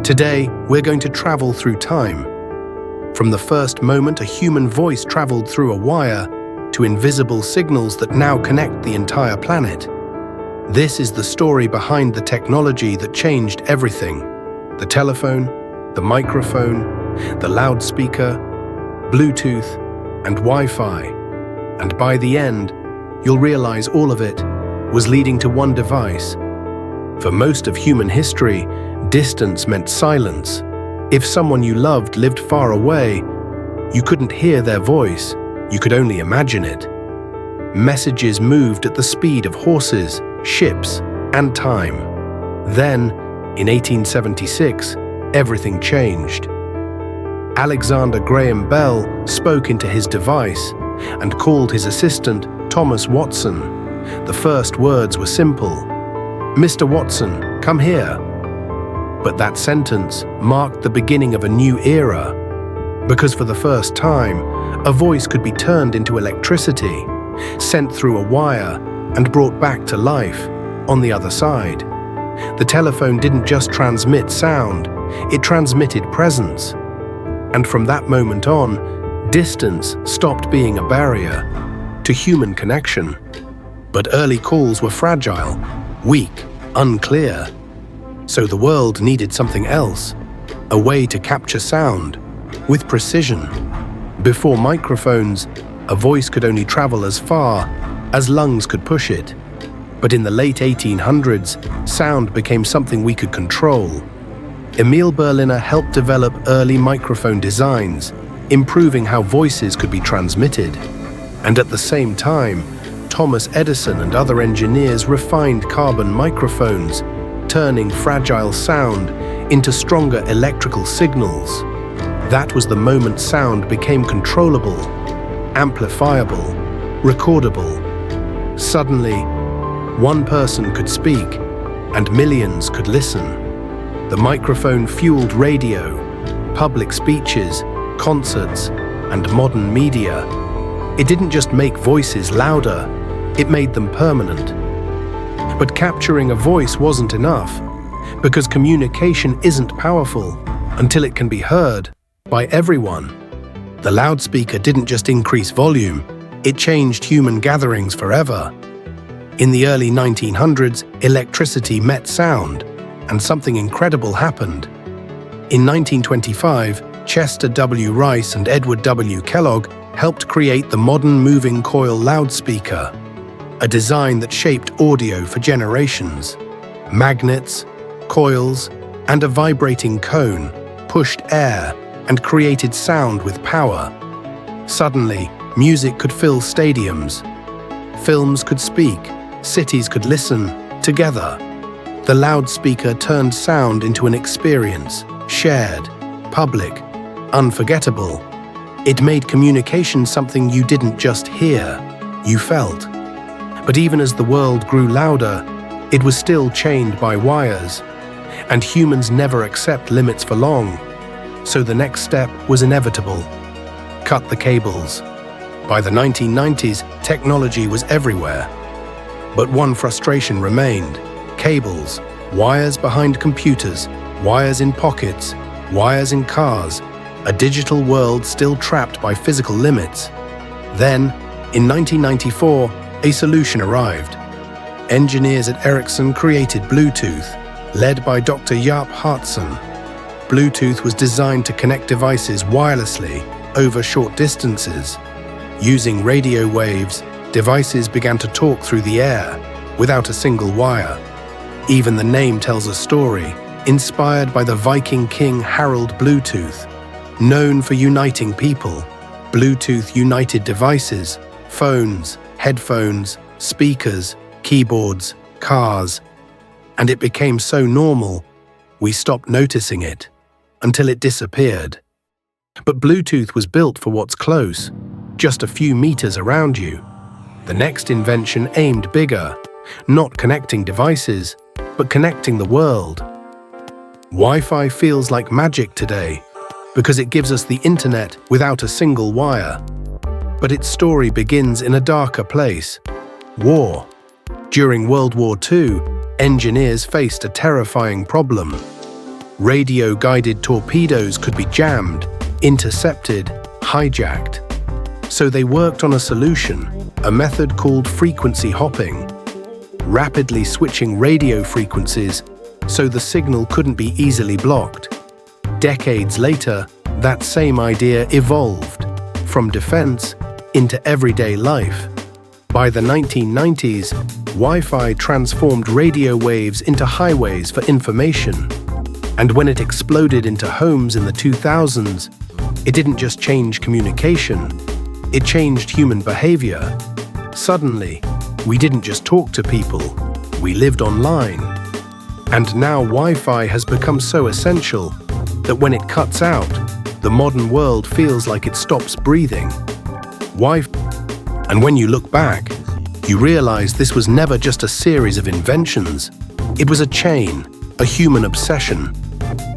Today, we're going to travel through time. From the first moment a human voice traveled through a wire to invisible signals that now connect the entire planet. This is the story behind the technology that changed everything. The telephone, the microphone, the loudspeaker, Bluetooth, and Wi-Fi. And by the end, you'll realize all of it was leading to one device. For most of human history, distance meant silence. If someone you loved lived far away, you couldn't hear their voice, you could only imagine it. Messages moved at the speed of horses, ships, and time. Then, in 1876, everything changed. Alexander Graham Bell spoke into his device and called his assistant Thomas Watson. The first words were simple: "Mr. Watson, come here." But that sentence marked the beginning of a new era, because for the first time, a voice could be turned into electricity, sent through a wire, and brought back to life on the other side. The telephone didn't just transmit sound, it transmitted presence. And from that moment on, distance stopped being a barrier to human connection. But early calls were fragile, weak, unclear. So the world needed something else, a way to capture sound with precision. Before microphones, a voice could only travel as far as lungs could push it. But in the late 1800s, sound became something we could control. Emil Berliner helped develop early microphone designs, improving how voices could be transmitted. And at the same time, Thomas Edison and other engineers refined carbon microphones, turning fragile sound into stronger electrical signals. That was the moment sound became controllable, amplifiable, recordable. Suddenly, one person could speak, and millions could listen. The microphone fueled radio, public speeches, concerts, and modern media. It didn't just make voices louder, it made them permanent. But capturing a voice wasn't enough, because communication isn't powerful until it can be heard by everyone. The loudspeaker didn't just increase volume, it changed human gatherings forever. In the early 1900s, electricity met sound, and something incredible happened. In 1925, Chester W. Rice and Edward W. Kellogg helped create the modern moving coil loudspeaker, a design that shaped audio for generations. Magnets, coils, and a vibrating cone pushed air and created sound with power. Suddenly, music could fill stadiums. Films could speak, cities could listen, together. The loudspeaker turned sound into an experience, shared, public, unforgettable. It made communication something you didn't just hear, you felt. But even as the world grew louder, it was still chained by wires, and humans never accept limits for long. So the next step was inevitable: cut the cables. By the 1990s, technology was everywhere. But one frustration remained: cables, wires behind computers, wires in pockets, wires in cars, a digital world still trapped by physical limits. Then, in 1994, a solution arrived. Engineers at Ericsson created Bluetooth, led by Dr. Jaap Hartson. Bluetooth was designed to connect devices wirelessly over short distances. Using radio waves, devices began to talk through the air without a single wire. Even the name tells a story, inspired by the Viking king Harald Bluetooth. Known for uniting people, Bluetooth united devices, phones, headphones, speakers, keyboards, cars. And it became so normal, we stopped noticing it, until it disappeared. But Bluetooth was built for what's close, just a few meters around you. The next invention aimed bigger, not connecting devices, but connecting the world. Wi-Fi feels like magic today, because it gives us the internet without a single wire. But its story begins in a darker place: war. During World War II, engineers faced a terrifying problem. Radio-guided torpedoes could be jammed, intercepted, hijacked. So they worked on a solution, a method called frequency hopping, rapidly switching radio frequencies so the signal couldn't be easily blocked. Decades later, that same idea evolved from defense into everyday life. By the 1990s, Wi-Fi transformed radio waves into highways for information. And when it exploded into homes in the 2000s, it didn't just change communication, it changed human behavior. Suddenly, we didn't just talk to people, we lived online. And now Wi-Fi has become so essential that when it cuts out, the modern world feels like it stops breathing. And when you look back, you realize this was never just a series of inventions. It was a chain, a human obsession.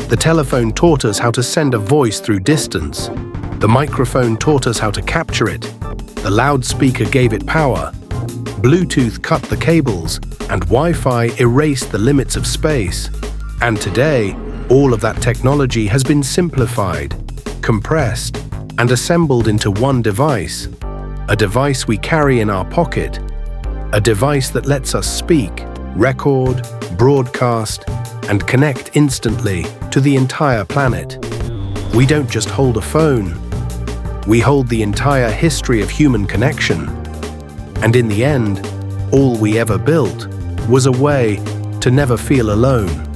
The telephone taught us how to send a voice through distance. The microphone taught us how to capture it. The loudspeaker gave it power. Bluetooth cut the cables, and Wi-Fi erased the limits of space. And today, all of that technology has been simplified, compressed, and assembled into one device. A device we carry in our pocket. A device that lets us speak, record, broadcast, and connect instantly to the entire planet. We don't just hold a phone. We hold the entire history of human connection. And in the end, all we ever built was a way to never feel alone.